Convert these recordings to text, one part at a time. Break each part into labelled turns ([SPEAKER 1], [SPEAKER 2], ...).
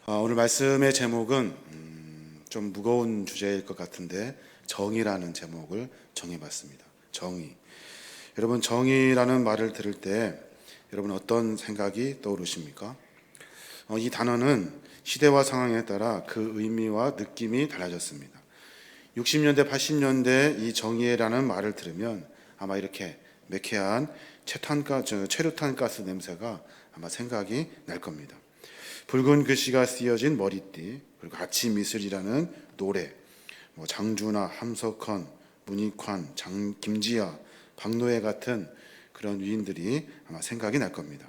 [SPEAKER 1] 오늘 말씀의 제목은 좀 무거운 주제일 것 같은데 정의라는 제목을 정해봤습니다. 정의. 여러분, 정의라는 말을 들을 때 여러분 어떤 생각이 떠오르십니까? 이 단어는 시대와 상황에 따라 그 의미와 느낌이 달라졌습니다. 60년대, 80년대 이 정의라는 말을 들으면 아마 이렇게 매캐한 최루탄 가스 냄새가 아마 생각이 날 겁니다. 붉은 글씨가 쓰여진 머리띠, 그리고 아침 이슬이라는 노래, 장주나 함석헌, 문익환, 김지아, 박노해 같은 그런 위인들이 아마 생각이 날 겁니다.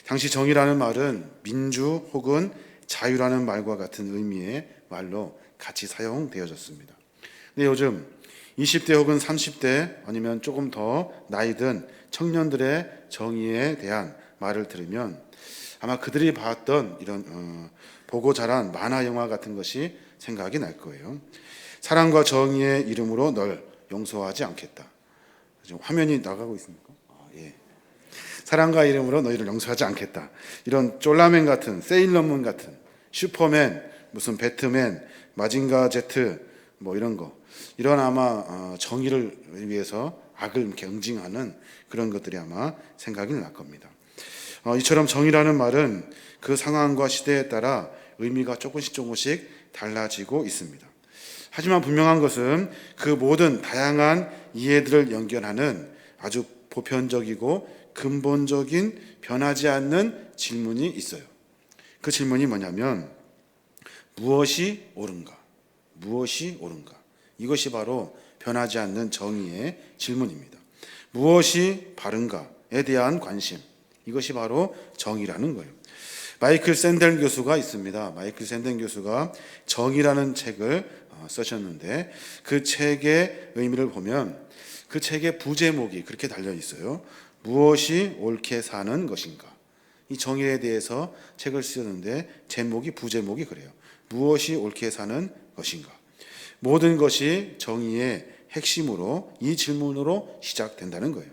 [SPEAKER 1] 당시 정의라는 말은 민주 혹은 자유라는 말과 같은 의미의 말로 같이 사용되어졌습니다. 근데 요즘 20대 혹은 30대 아니면 조금 더 나이 든 청년들의 정의에 대한 말을 들으면 아마 그들이 봤던 이런 보고 자란 만화 영화 같은 것이 생각이 날 거예요. 사랑과 정의의 이름으로 널 용서하지 않겠다. 지금 화면이 나가고 있습니까? 예. 사랑과 이름으로 너희를 용서하지 않겠다. 이런 쫄라맨 같은, 세일러문 같은, 슈퍼맨, 무슨 배트맨, 마징가 제트 이런 거, 이런 아마 정의를 위해서 악을 경징하는 그런 것들이 아마 생각이 날 겁니다. 이처럼 정의라는 말은 그 상황과 시대에 따라 의미가 조금씩 달라지고 있습니다. 하지만 분명한 것은 그 모든 다양한 이해들을 연결하는 아주 보편적이고 근본적인 변하지 않는 질문이 있어요. 그 질문이 뭐냐면 무엇이 옳은가? 무엇이 옳은가? 이것이 바로 변하지 않는 정의의 질문입니다. 무엇이 바른가에 대한 관심, 이것이 바로 정의라는 거예요. 마이클 샌델 교수가 있습니다. 마이클 샌델 교수가 정의라는 책을 쓰셨는데 그 책의 의미를 보면 그 책의 부제목이 그렇게 달려 있어요. 무엇이 옳게 사는 것인가? 이 정의에 대해서 책을 쓰셨는데 부제목이 그래요. 무엇이 옳게 사는 것인가? 모든 것이 정의의 핵심으로 이 질문으로 시작된다는 거예요.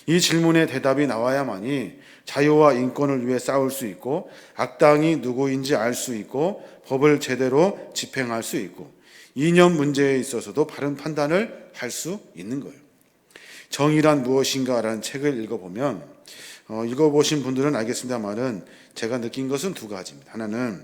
[SPEAKER 1] 이 질문에 대답이 나와야만이 자유와 인권을 위해 싸울 수 있고 악당이 누구인지 알 수 있고 법을 제대로 집행할 수 있고 이념 문제에 있어서도 바른 판단을 할 수 있는 거예요. 정의란 무엇인가라는 책을 읽어보면 읽어보신 분들은 알겠습니다만은 제가 느낀 것은 두 가지입니다. 하나는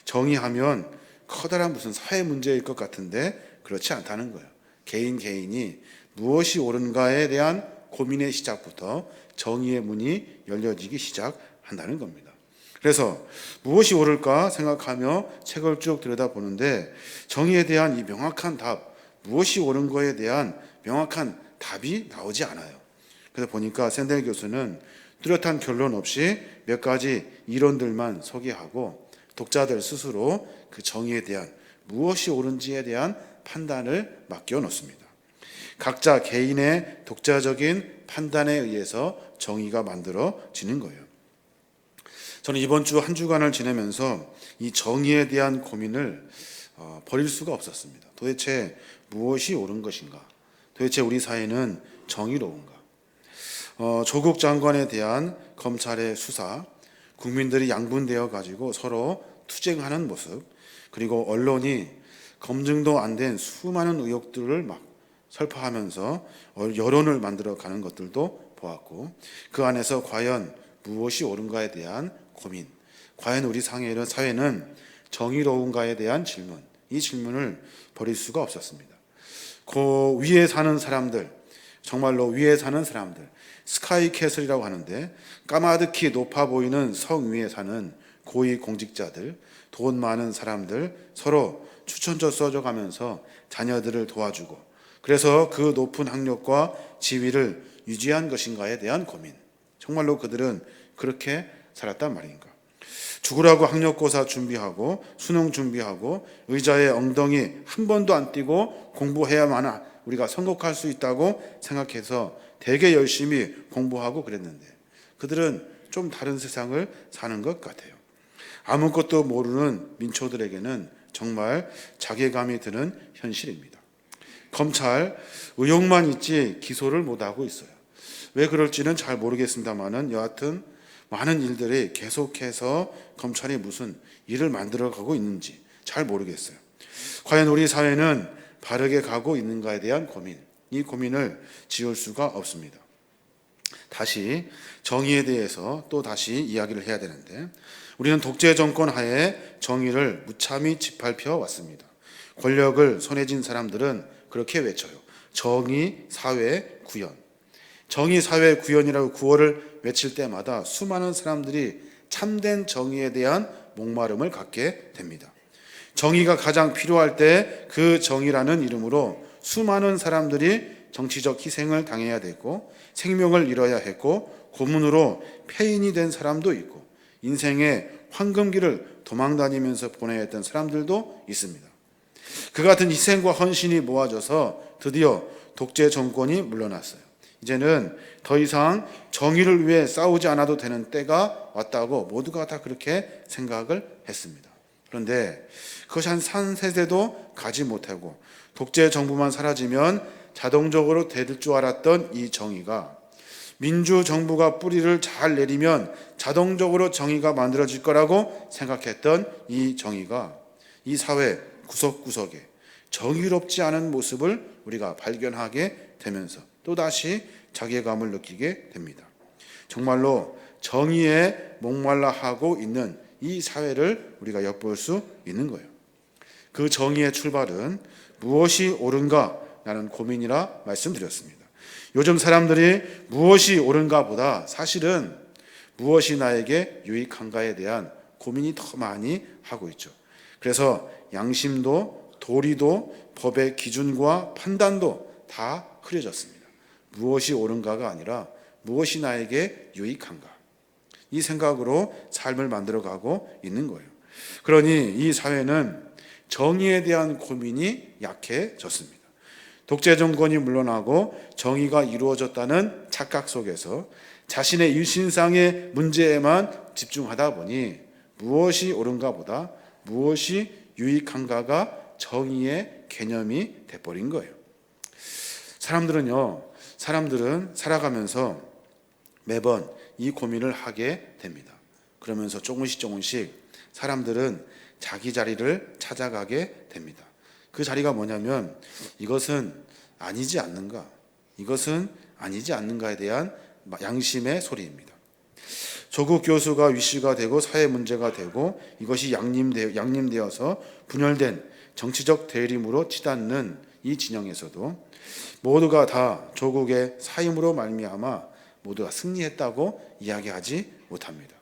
[SPEAKER 1] 정의하면 커다란 무슨 사회 문제일 것 같은데 그렇지 않다는 거예요. 개인이 무엇이 옳은가에 대한 고민의 시작부터 정의의 문이 열려지기 시작한다는 겁니다. 그래서 무엇이 옳을까 생각하며 책을 쭉 들여다보는데 정의에 대한 이 명확한 답, 무엇이 옳은 거에 대한 명확한 답이 나오지 않아요. 그래서 보니까 샌델 교수는 뚜렷한 결론 없이 몇 가지 이론들만 소개하고 독자들 스스로 그 정의에 대한 무엇이 옳은지에 대한 판단을 맡겨놓습니다. 각자 개인의 독자적인 판단에 의해서 정의가 만들어지는 거예요. 저는 이번 주 한 주간을 지내면서 이 정의에 대한 고민을 버릴 수가 없었습니다. 도대체 무엇이 옳은 것인가? 도대체 우리 사회는 정의로운가? 조국 장관에 대한 검찰의 수사, 국민들이 양분되어 가지고 서로 투쟁하는 모습, 그리고 언론이 검증도 안 된 수많은 의혹들을 막 설파하면서 여론을 만들어가는 것들도 보았고 그 안에서 과연 무엇이 옳은가에 대한 고민, 과연 우리 사회는 정의로운가에 대한 질문, 이 질문을 버릴 수가 없었습니다. 그 위에 사는 사람들, 정말로 위에 사는 사람들, 스카이캐슬이라고 하는데 까마득히 높아 보이는 성 위에 사는 고위 공직자들, 돈 많은 사람들 서로 추천서 써줘가면서 자녀들을 도와주고 그래서 그 높은 학력과 지위를 유지한 것인가에 대한 고민, 정말로 그들은 그렇게 살았단 말인가? 죽으라고 학력고사 준비하고 수능 준비하고 의자에 엉덩이 한 번도 안 띄고 공부해야만 우리가 성공할 수 있다고 생각해서 되게 열심히 공부하고 그랬는데 그들은 좀 다른 세상을 사는 것 같아요. 아무것도 모르는 민초들에게는 정말 자괴감이 드는 현실입니다. 검찰 의혹만 있지 기소를 못하고 있어요. 왜 그럴지는 잘 모르겠습니다만은 여하튼 많은 일들이 계속해서 검찰이 무슨 일을 만들어가고 있는지 잘 모르겠어요. 과연 우리 사회는 바르게 가고 있는가에 대한 고민, 이 고민을 지울 수가 없습니다. 다시 정의에 대해서 또 다시 이야기를 해야 되는데, 우리는 독재 정권 하에 정의를 무참히 짓밟혀 왔습니다. 권력을 손에 쥔 사람들은 그렇게 외쳐요. 정의, 사회, 구현. 정의, 사회, 구현이라고 구호를 외칠 때마다 수많은 사람들이 참된 정의에 대한 목마름을 갖게 됩니다. 정의가 가장 필요할 때 그 정의라는 이름으로 수많은 사람들이 정치적 희생을 당해야 되고 생명을 잃어야 했고 고문으로 폐인이 된 사람도 있고 인생의 황금기를 도망다니면서 보내야 했던 사람들도 있습니다. 그 같은 희생과 헌신이 모아져서 드디어 독재 정권이 물러났어요. 이제는 더 이상 정의를 위해 싸우지 않아도 되는 때가 왔다고 모두가 다 그렇게 생각을 했습니다. 그런데 그것이 한 3세대도 가지 못하고 독재 정부만 사라지면 자동적으로 될 줄 알았던 이 정의가, 민주정부가 뿌리를 잘 내리면 자동적으로 정의가 만들어질 거라고 생각했던 이 정의가 이 사회 구석구석에 정의롭지 않은 모습을 우리가 발견하게 되면서 또다시 자괴감을 느끼게 됩니다. 정말로 정의에 목말라 하고 있는 이 사회를 우리가 엿볼 수 있는 거예요. 그 정의의 출발은 무엇이 옳은가 라는 고민이라 말씀드렸습니다. 요즘 사람들이 무엇이 옳은가 보다 사실은 무엇이 나에게 유익한가에 대한 고민이 더 많이 하고 있죠. 그래서 양심도 도리도 법의 기준과 판단도 다 흐려졌습니다. 무엇이 옳은가가 아니라 무엇이 나에게 유익한가, 이 생각으로 삶을 만들어가고 있는 거예요. 그러니 이 사회는 정의에 대한 고민이 약해졌습니다. 독재 정권이 물러나고 정의가 이루어졌다는 착각 속에서 자신의 일신상의 문제에만 집중하다 보니 무엇이 옳은가 보다 무엇이 유익한가가 정의의 개념이 돼버린 거예요. 사람들은 살아가면서 매번 이 고민을 하게 됩니다. 그러면서 조금씩 사람들은 자기 자리를 찾아가게 됩니다. 그 자리가 뭐냐면 이것은 아니지 않는가, 이것은 아니지 않는가에 대한 양심의 소리입니다. 조국 교수가 이슈가 되고 사회 문제가 되고 이것이 양림되어서 분열된 정치적 대립으로 치닫는 이 진영에서도 모두가 다 조국의 사임으로 말미암아 모두가 승리했다고 이야기하지 못합니다.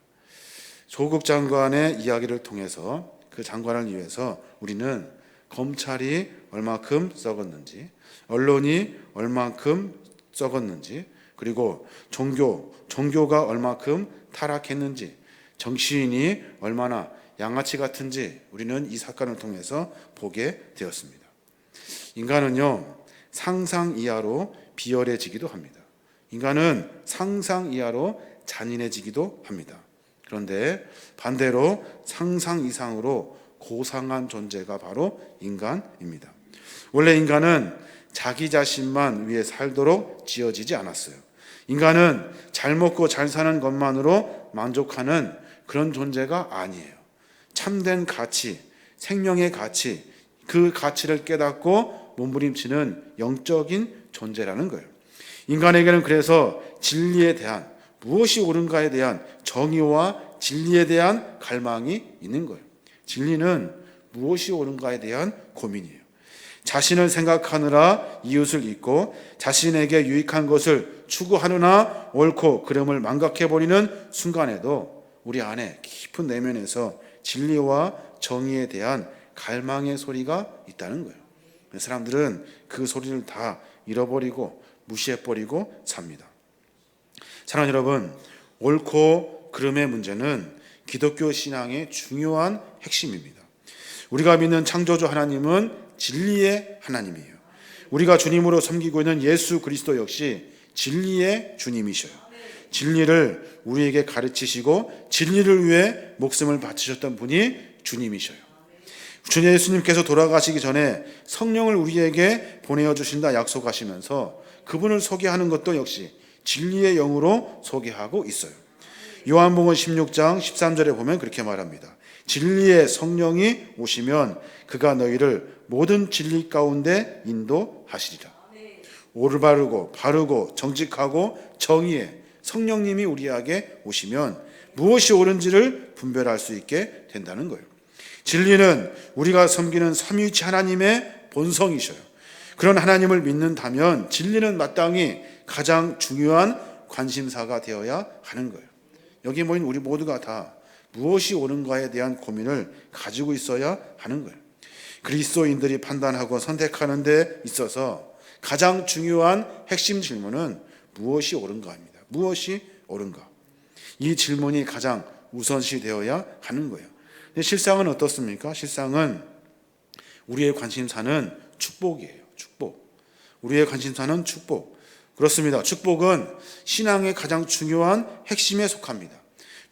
[SPEAKER 1] 조국 장관의 이야기를 통해서 그 장관을 위해서 우리는 검찰이 얼마큼 썩었는지, 언론이 얼마큼 썩었는지, 그리고 종교가 얼마큼 타락했는지, 정치인이 얼마나 양아치 같은지 우리는 이 사건을 통해서 보게 되었습니다. 인간은요, 상상 이하로 비열해지기도 합니다. 인간은 상상 이하로 잔인해지기도 합니다. 그런데 반대로 상상 이상으로 고상한 존재가 바로 인간입니다. 원래 인간은 자기 자신만 위해 살도록 지어지지 않았어요. 인간은 잘 먹고 잘 사는 것만으로 만족하는 그런 존재가 아니에요. 참된 가치, 생명의 가치, 그 가치를 깨닫고 몸부림치는 영적인 존재라는 거예요. 인간에게는 그래서 진리에 대한, 무엇이 옳은가에 대한 정의와 진리에 대한 갈망이 있는 거예요. 진리는 무엇이 옳은가에 대한 고민이에요. 자신을 생각하느라 이웃을 잊고 자신에게 유익한 것을 추구하느라 옳고 그름을 망각해버리는 순간에도 우리 안에 깊은 내면에서 진리와 정의에 대한 갈망의 소리가 있다는 거예요. 사람들은 그 소리를 다 잃어버리고 무시해버리고 삽니다. 사랑하는 여러분, 옳고 그름의 문제는 기독교 신앙의 중요한 핵심입니다. 우리가 믿는 창조주 하나님은 진리의 하나님이에요. 우리가 주님으로 섬기고 있는 예수 그리스도 역시 진리의 주님이셔요. 진리를 우리에게 가르치시고 진리를 위해 목숨을 바치셨던 분이 주님이셔요. 주 예수님께서 돌아가시기 전에 성령을 우리에게 보내어 주신다 약속하시면서 그분을 소개하는 것도 역시 진리의 영으로 소개하고 있어요. 요한복음 16장 13절에 보면 그렇게 말합니다. 진리의 성령이 오시면 그가 너희를 모든 진리 가운데 인도하시리라. 올바르고 바르고 정직하고 정의의 성령님이 우리에게 오시면 무엇이 옳은지를 분별할 수 있게 된다는 거예요. 진리는 우리가 섬기는 삼위일체 하나님의 본성이셔요. 그런 하나님을 믿는다면 진리는 마땅히 가장 중요한 관심사가 되어야 하는 거예요. 여기 모인 우리 모두가 다 무엇이 옳은가에 대한 고민을 가지고 있어야 하는 거예요. 그리스도인들이 판단하고 선택하는 데 있어서 가장 중요한 핵심 질문은 무엇이 옳은가입니다. 무엇이 옳은가? 이 질문이 가장 우선시 되어야 하는 거예요. 근데 실상은 어떻습니까? 실상은 우리의 관심사는 축복이에요. 축복. 우리의 관심사는 축복. 그렇습니다. 축복은 신앙의 가장 중요한 핵심에 속합니다.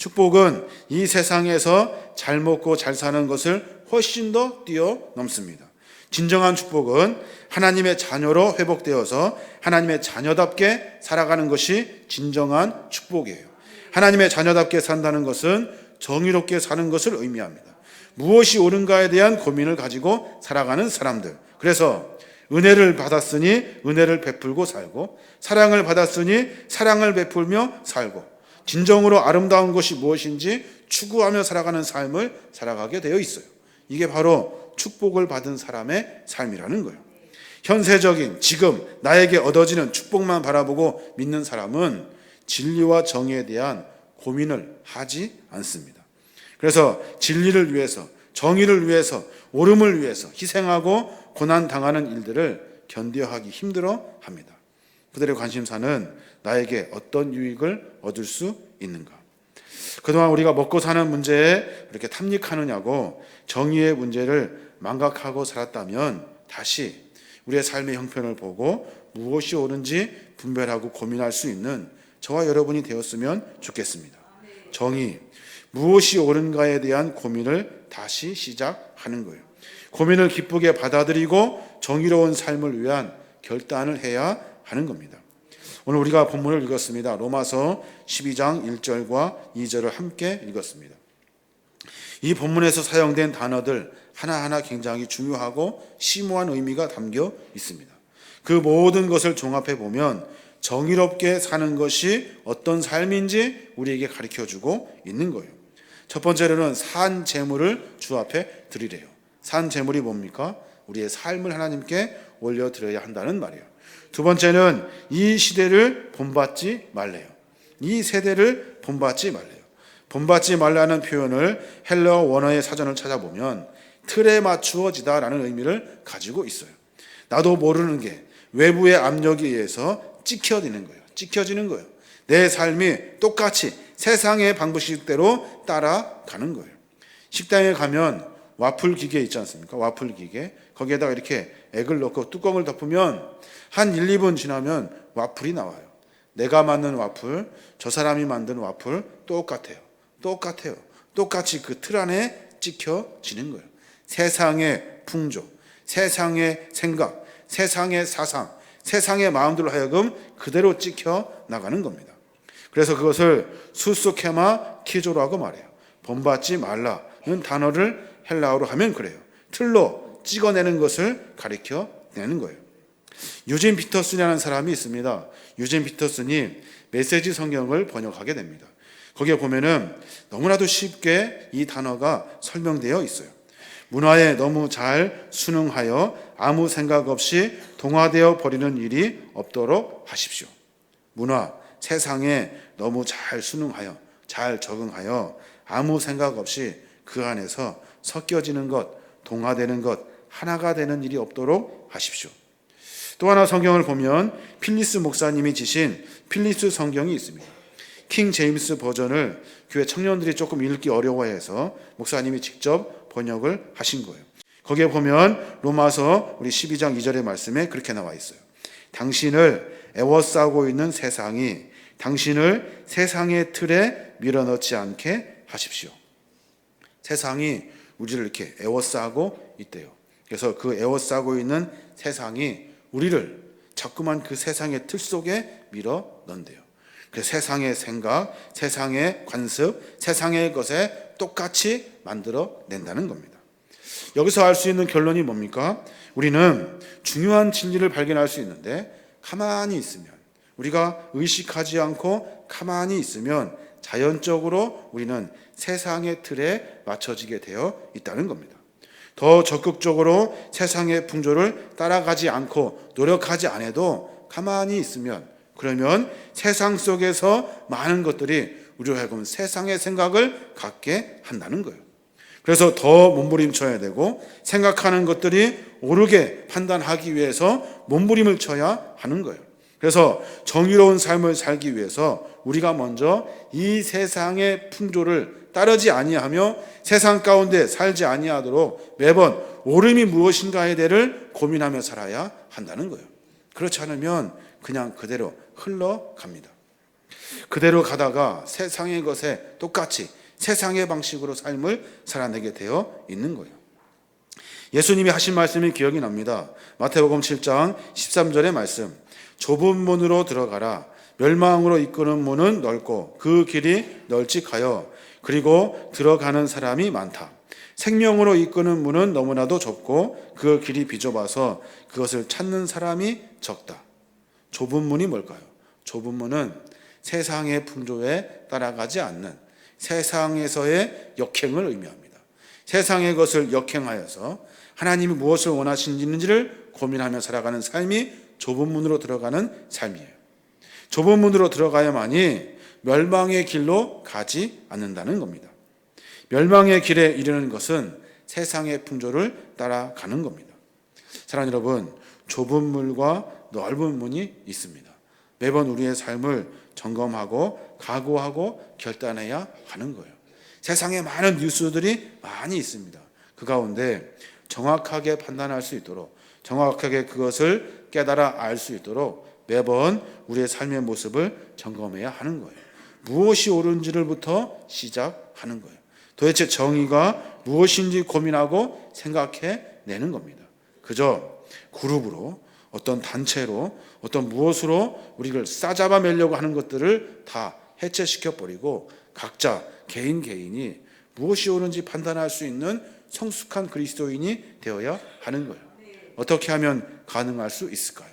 [SPEAKER 1] 축복은 이 세상에서 잘 먹고 잘 사는 것을 훨씬 더 뛰어넘습니다. 진정한 축복은 하나님의 자녀로 회복되어서 하나님의 자녀답게 살아가는 것이 진정한 축복이에요. 하나님의 자녀답게 산다는 것은 정의롭게 사는 것을 의미합니다. 무엇이 옳은가에 대한 고민을 가지고 살아가는 사람들. 그래서 은혜를 받았으니 은혜를 베풀고 살고, 사랑을 받았으니 사랑을 베풀며 살고, 진정으로 아름다운 것이 무엇인지 추구하며 살아가는 삶을 살아가게 되어 있어요. 이게 바로 축복을 받은 사람의 삶이라는 거예요. 현세적인 지금 나에게 얻어지는 축복만 바라보고 믿는 사람은 진리와 정의에 대한 고민을 하지 않습니다. 그래서 진리를 위해서, 정의를 위해서, 옳음을 위해서 희생하고 고난당하는 일들을 견뎌하기 힘들어 합니다. 그들의 관심사는 나에게 어떤 유익을 얻을 수 있는가? 그동안 우리가 먹고 사는 문제에 이렇게 탐닉하느냐고 정의의 문제를 망각하고 살았다면 다시 우리의 삶의 형편을 보고 무엇이 옳은지 분별하고 고민할 수 있는 저와 여러분이 되었으면 좋겠습니다. 정의, 무엇이 옳은가에 대한 고민을 다시 시작하는 거예요. 고민을 기쁘게 받아들이고 정의로운 삶을 위한 결단을 해야 하는 겁니다. 오늘 우리가 본문을 읽었습니다. 로마서 12장 1절과 2절을 함께 읽었습니다. 이 본문에서 사용된 단어들 하나하나 굉장히 중요하고 심오한 의미가 담겨 있습니다. 그 모든 것을 종합해 보면 정의롭게 사는 것이 어떤 삶인지 우리에게 가르쳐주고 있는 거예요. 첫 번째로는 산 제물을 주 앞에 드리래요. 산 제물이 뭡니까? 우리의 삶을 하나님께 올려드려야 한다는 말이에요. 두 번째는 이 시대를 본받지 말래요. 이 세대를 본받지 말래요. 본받지 말라는 표현을 헬라어 원어의 사전을 찾아보면 틀에 맞추어지다라는 의미를 가지고 있어요. 나도 모르는 게 외부의 압력에 의해서 찍혀지는 거예요. 내 삶이 똑같이 세상의 방식대로 따라가는 거예요. 식당에 가면 와플 기계 있지 않습니까? 와플 기계. 거기에다가 이렇게 액을 넣고 뚜껑을 덮으면 한 1, 2분 지나면 와플이 나와요. 내가 만든 와플, 저 사람이 만든 와플 똑같아요. 똑같이 그 틀 안에 찍혀지는 거예요. 세상의 풍조, 세상의 생각, 세상의 사상, 세상의 마음들로 하여금 그대로 찍혀 나가는 겁니다. 그래서 그것을 수수케마 키조라고 말해요. 본받지 말라는 단어를 헬라어로 하면 그래요. 틀로 찍어내는 것을 가리켜내는 거예요. 유진 피터슨이라는 사람이 있습니다. 유진 피터슨이 메시지 성경을 번역하게 됩니다. 거기에 보면은 너무나도 쉽게 이 단어가 설명되어 있어요. 문화에 너무 잘 순응하여 아무 생각 없이 동화되어 버리는 일이 없도록 하십시오. 문화, 세상에 너무 잘 순응하여, 잘 적응하여 아무 생각 없이 그 안에서 섞여지는 것, 동화되는 것, 하나가 되는 일이 없도록 하십시오. 또 하나 성경을 보면 필리스 목사님이 지신 필리스 성경이 있습니다. 킹 제임스 버전을 교회 청년들이 조금 읽기 어려워해서 목사님이 직접 번역을 하신 거예요. 거기에 보면 로마서 우리 12장 2절의 말씀에 그렇게 나와 있어요. 당신을 애워싸고 있는 세상이 당신을 세상의 틀에 밀어넣지 않게 하십시오. 세상이 우리를 이렇게 애워싸고 있대요. 그래서 그 애워싸고 있는 세상이 우리를 자꾸만 그 세상의 틀 속에 밀어넣는데요. 그 세상의 생각, 세상의 관습, 세상의 것에 똑같이 만들어낸다는 겁니다. 여기서 알 수 있는 결론이 뭡니까? 우리는 중요한 진리를 발견할 수 있는데 가만히 있으면, 우리가 의식하지 않고 가만히 있으면 자연적으로 우리는 세상의 틀에 맞춰지게 되어 있다는 겁니다. 더 적극적으로 세상의 풍조를 따라가지 않고 노력하지 않아도 가만히 있으면, 그러면 세상 속에서 많은 것들이 우리로 하여금 세상의 생각을 갖게 한다는 거예요. 그래서 더 몸부림쳐야 되고, 생각하는 것들이 옳게 판단하기 위해서 몸부림을 쳐야 하는 거예요. 그래서 정의로운 삶을 살기 위해서 우리가 먼저 이 세상의 풍조를 따르지 아니하며 세상 가운데 살지 아니하도록 매번 옳음이 무엇인가에 대해를 고민하며 살아야 한다는 거예요. 그렇지 않으면 그냥 그대로 흘러갑니다. 그대로 가다가 세상의 것에 똑같이 세상의 방식으로 삶을 살아내게 되어 있는 거예요. 예수님이 하신 말씀이 기억이 납니다. 마태복음 7장 13절의 말씀, 좁은 문으로 들어가라. 멸망으로 이끄는 문은 넓고 그 길이 널찍하여 그리고 들어가는 사람이 많다. 생명으로 이끄는 문은 너무나도 좁고 그 길이 비좁아서 그것을 찾는 사람이 적다. 좁은 문이 뭘까요? 좁은 문은 세상의 풍조에 따라가지 않는 세상에서의 역행을 의미합니다. 세상의 것을 역행하여서 하나님이 무엇을 원하시는지를 고민하며 살아가는 삶이 좁은 문으로 들어가는 삶이에요. 좁은 문으로 들어가야만이 멸망의 길로 가지 않는다는 겁니다. 멸망의 길에 이르는 것은 세상의 풍조를 따라가는 겁니다. 사랑하는 여러분, 좁은 문과 넓은 문이 있습니다. 매번 우리의 삶을 점검하고 각오하고 결단해야 하는 거예요. 세상에 많은 뉴스들이 많이 있습니다. 그 가운데 정확하게 판단할 수 있도록, 정확하게 그것을 깨달아 알 수 있도록 매번 우리의 삶의 모습을 점검해야 하는 거예요. 무엇이 옳은지를부터 시작하는 거예요. 도대체 정의가 무엇인지 고민하고 생각해 내는 겁니다. 그저 그룹으로, 어떤 단체로, 어떤 무엇으로 우리를 싸잡아 매려고 하는 것들을 다 해체시켜 버리고 각자 개인이 무엇이 옳은지 판단할 수 있는 성숙한 그리스도인이 되어야 하는 거예요. 어떻게 하면 가능할 수 있을까요?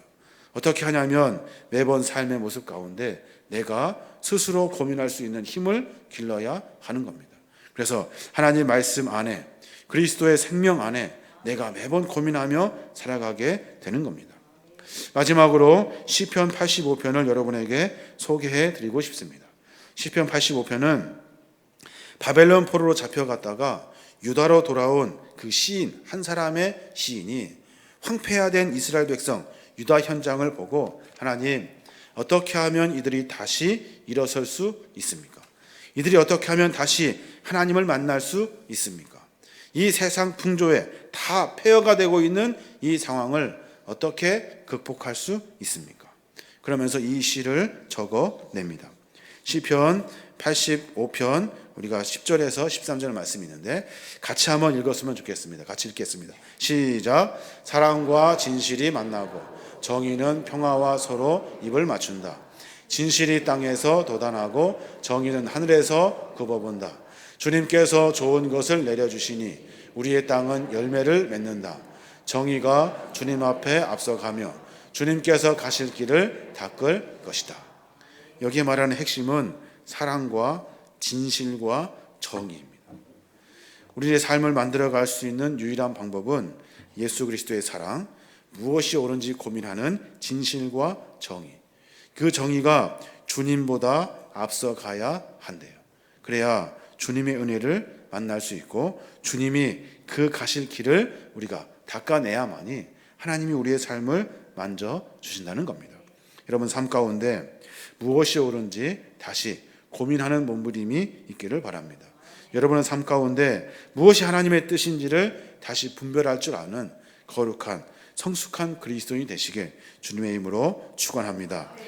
[SPEAKER 1] 어떻게 하냐면 매번 삶의 모습 가운데 내가 스스로 고민할 수 있는 힘을 길러야 하는 겁니다. 그래서 하나님 말씀 안에, 그리스도의 생명 안에 내가 매번 고민하며 살아가게 되는 겁니다. 마지막으로 시편 85편을 여러분에게 소개해 드리고 싶습니다. 시편 85편은 바벨론 포로로 잡혀갔다가 유다로 돌아온 그 시인, 한 사람의 시인이 황폐화된 이스라엘 백성 유다 현장을 보고, 하나님, 어떻게 하면 이들이 다시 일어설 수 있습니까? 이들이 어떻게 하면 다시 하나님을 만날 수 있습니까? 이 세상 풍조에 다 폐허가 되고 있는 이 상황을 어떻게 극복할 수 있습니까? 그러면서 이 시를 적어냅니다. 시편 85편 우리가 10절에서 13절 말씀이 있는데 같이 한번 읽었으면 좋겠습니다. 같이 읽겠습니다. 시작. 사랑과 진실이 만나고 정의는 평화와 서로 입을 맞춘다. 진실이 땅에서 돋아나고 정의는 하늘에서 굽어본다. 주님께서 좋은 것을 내려주시니 우리의 땅은 열매를 맺는다. 정의가 주님 앞에 앞서가며 주님께서 가실 길을 닦을 것이다. 여기에 말하는 핵심은 사랑과 진실과 정의입니다. 우리의 삶을 만들어갈 수 있는 유일한 방법은 예수 그리스도의 사랑, 무엇이 옳은지 고민하는 진실과 정의. 그 정의가 주님보다 앞서가야 한대요. 그래야 주님의 은혜를 만날 수 있고 주님이 그 가실 길을 우리가 닦아내야만이 하나님이 우리의 삶을 만져주신다는 겁니다. 여러분 삶 가운데 무엇이 옳은지 다시 고민하는 몸부림이 있기를 바랍니다. 여러분의 삶 가운데 무엇이 하나님의 뜻인지를 다시 분별할 줄 아는 거룩한 성숙한 그리스도인이 되시게 주님의 이름으로 축원합니다.